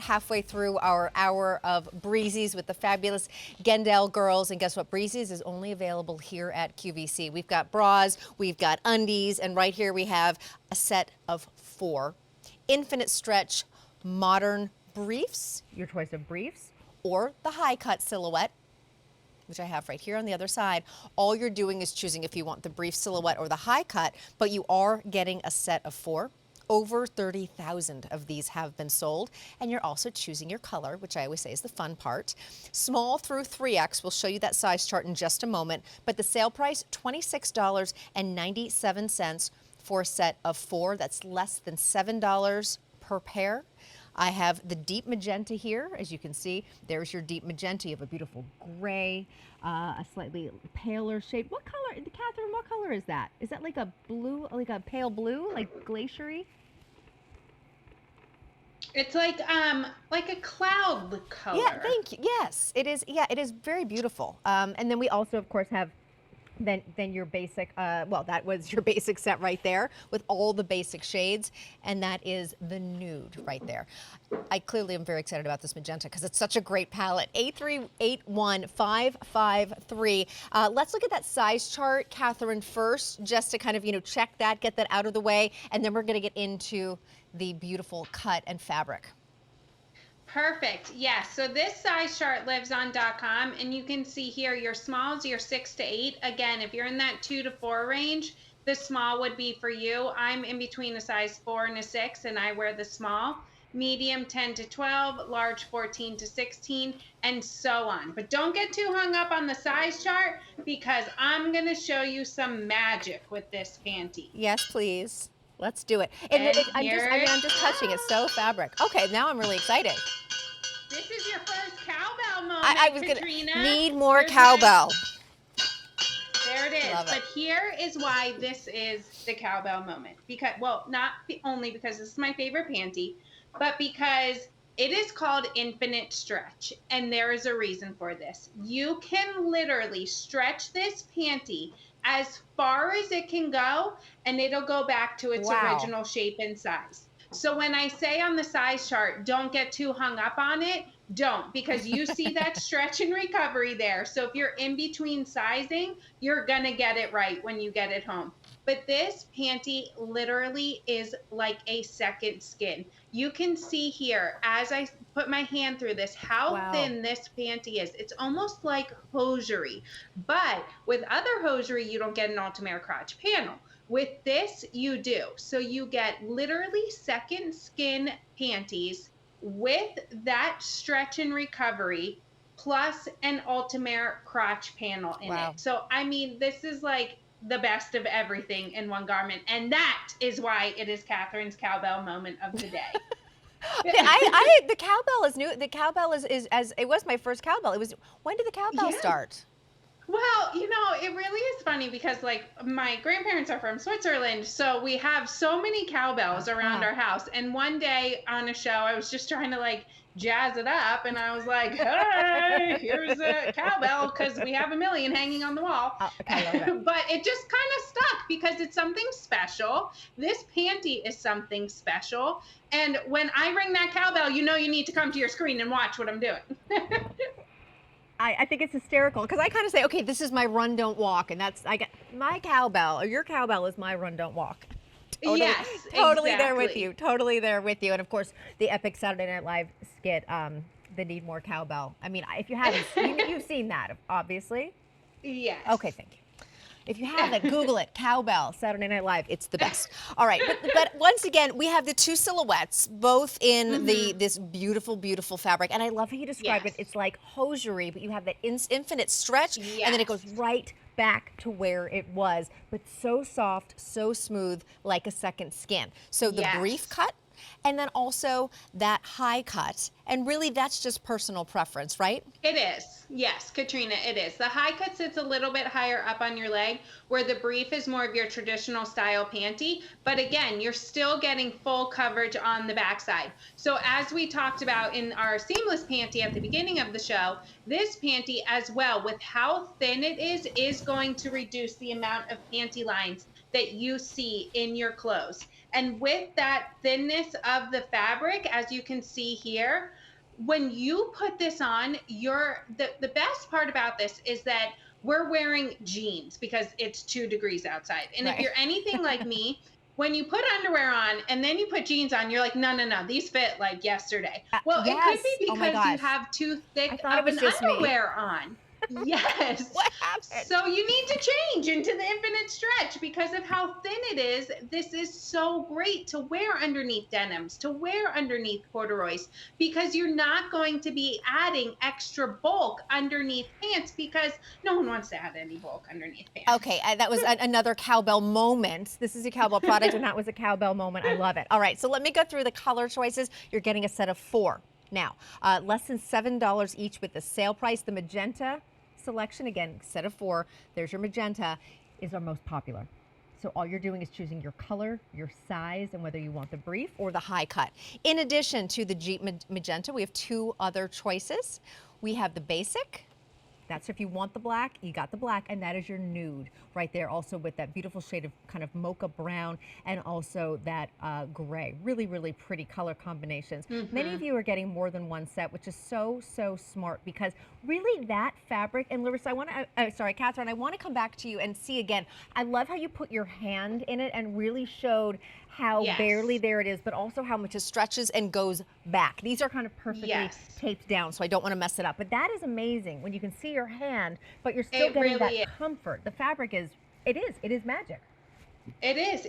halfway through our hour of Breezies with the fabulous Gendel girls. And guess what? Breezies is only available here at QVC. We've got bras, we've got undies, and right here we have a set of 4 infinite stretch modern briefs, your choice of briefs, or the high cut silhouette, which I have right here on the other side. All you're doing is choosing if you want the brief silhouette or the high cut, but you are getting a set of 4. Over 30,000 of these have been sold, and you're also choosing your color, which I always say is the fun part. Small through 3X, we'll show you that size chart in just a moment, but the sale price, $26.97 for a set of 4. That's less than $7 per pair. I have the deep magenta here, as you can see. There's your deep magenta. You have a beautiful gray, a slightly paler shade. What color, Catherine, what color is that? Is that like a blue, like a pale blue, like glacier-y? It's like a cloud color. Yeah, thank you. Yes, it is. Yeah, it is very beautiful. And then we also, of course, have then your basic, well, that was your basic set right there with all the basic shades, and that is the nude right there. I clearly am very excited about this magenta because it's such a great palette. 8381553. Let's look at that size chart, Catherine, first, just to kind of, check that, get that out of the way, and then we're going to get into the beautiful cut and fabric. Perfect. Yes. So this size chart lives on .com, and you can see here your smalls, your 6 to 8. Again, if you're in that 2 to 4 range, the small would be for you. I'm in between a size 4 and a 6, and I wear the small. Medium 10 to 12, large 14 to 16, and so on. But don't get too hung up on the size chart because I'm going to show you some magic with this panty. Yes, please. Let's do it. I'm just touching it. So fabric. Okay, now I'm really excited. This is your first cowbell moment, I was Katrina. Gonna need more cowbell. There it is. But here is why this is the cowbell moment. Because, well, not only because this is my favorite panty, but because it is called infinite stretch. And there is a reason for this. You can literally stretch this panty as far as it can go, and it'll go back to its original shape and size. So when I say on the size chart, don't get too hung up on it, don't, because you see that stretch and recovery there. So if you're in between sizing, you're gonna get it right when you get it home. But this panty literally is like a second skin. You can see here, as I put my hand through this, how thin this panty is. It's almost like hosiery. But with other hosiery, you don't get an Ultimate crotch panel. With this, you do. So you get literally second skin panties with that stretch and recovery, plus an Ultimate crotch panel in it. So, I mean, this is like the best of everything in one garment. And that is why it is Catherine's cowbell moment of the day. The cowbell is new. The cowbell is as it was my first cowbell. When did the cowbell start? Well, it really is funny because like my grandparents are from Switzerland, so we have so many cowbells around our house. And one day on a show, I was just trying to like jazz it up, and I was like, "Hey, here's a cowbell because we have a million hanging on the wall." But it just kind of stuck because it's something special. This panty is something special, and when I ring that cowbell, you need to come to your screen and watch what I'm doing. I think it's hysterical because I kind of say, okay, this is my run, don't walk, and I got my cowbell, or your cowbell is my run, don't walk. Totally, yes, totally exactly. there with you. Totally there with you. And of course, the epic Saturday Night Live skit, "The Need More Cowbell." I mean, if you haven't, you've seen that, obviously. Yes. Okay, thank you. If you haven't, Google it. Cowbell, Saturday Night Live. It's the best. All right, but once again, we have the 2 silhouettes, both in this beautiful, beautiful fabric. And I love how you describe it. It's like hosiery, but you have that infinite stretch, and then it goes right back to where it was, but so soft, so smooth, like a second skin. So the brief cut, and then also that high cut. And really, that's just personal preference, right? It is. Yes, Katrina, it is. The high cut sits a little bit higher up on your leg, where the brief is more of your traditional style panty. But again, you're still getting full coverage on the backside. So as we talked about in our seamless panty at the beginning of the show, this panty as well, with how thin it is going to reduce the amount of panty lines that you see in your clothes. And with that thinness of the fabric, as you can see here, when you put this on, the best part about this is that we're wearing jeans because it's 2 degrees outside. And if Right. you're anything like me, when you put underwear on and then you put jeans on, you're like, no, no, no, these fit like yesterday. Well, it could Yes. be Oh my because you gosh. have too I thick thought it of was an just me. underwear on. Yes. What happened? So you need to change into the infinite stretch because of how thin it is. This is so great to wear underneath denims, to wear underneath corduroys, because you're not going to be adding extra bulk underneath pants because no one wants to add any bulk underneath pants. Okay, that was another cowbell moment. This is a cowbell product, and that was a cowbell moment. I love it. All right, so let me go through the color choices. You're getting a set of 4. Now, less than $7 each with the sale price. The magenta selection, again, set of 4. There's your magenta, is our most popular. So all you're doing is choosing your color, your size, and whether you want the brief or the high cut. In addition to the Jeep magenta, we have 2 other choices. We have the basic. That's if you want the black, you got the black, and that is your nude right there, also with that beautiful shade of kind of mocha brown and also that gray. Really, really pretty color combinations. Many of you are getting more than one set, which is so, so smart because really that fabric, and Larissa, I want to, sorry, Catherine, I want to come back to you and see again. I love how you put your hand in it and really showed how barely there it is, but also how much it stretches and goes back. These are kind of perfectly taped down, so I don't want to mess it up. But that is amazing when you can see your hand, but you're still getting that comfort. The fabric is, it is magic. It is.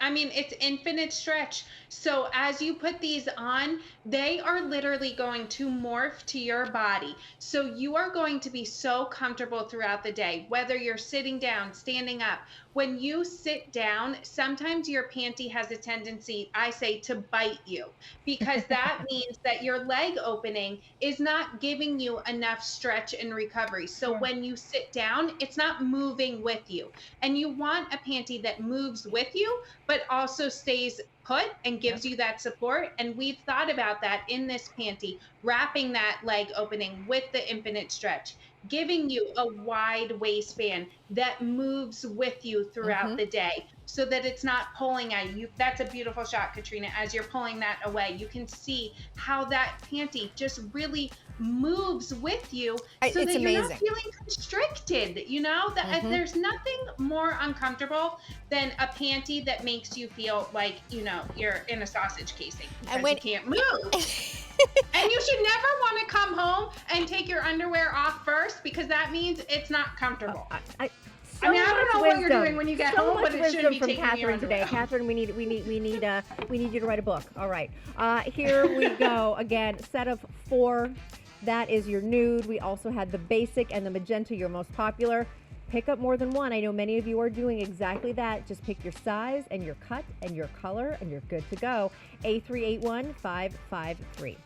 I mean, it's infinite stretch. So as you put these on, they are literally going to morph to your body. So you are going to be so comfortable throughout the day, whether you're sitting down, standing up. When you sit down, sometimes your panty has a tendency, I say, to bite you because that means that your leg opening is not giving you enough stretch and recovery. So when you sit down, it's not moving with you. And you want a panty that moves with you, but also stays put and gives you that support. And we've thought about that in this panty, wrapping that leg opening with the infinite stretch, giving you a wide waistband that moves with you throughout the day so that it's not pulling at you. That's a beautiful shot, Katrina. As you're pulling that away, you can see how that panty just really moves with you so that you're not feeling constricted. You know, that there's nothing more uncomfortable than a panty that makes you feel like, you know, you're in a sausage casing because you can't move. And you should never want to come home and take your underwear off first because that means it's not comfortable. I mean, I don't know what you're doing when you get home, but it shouldn't be taking Catherine today. Catherine, we need you to write a book. All right, here we go again. Set of 4. That is your nude. We also had the basic and the magenta, your most popular. Pick up more than one. I know many of you are doing exactly that. Just pick your size and your cut and your color, and you're good to go. A381553.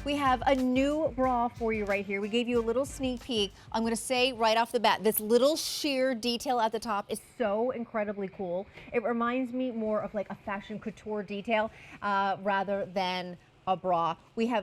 We have a new bra for you right here. We gave you a little sneak peek. I'm going to say right off the bat, this little sheer detail at the top is so incredibly cool. It reminds me more of like a fashion couture detail rather than a bra. We have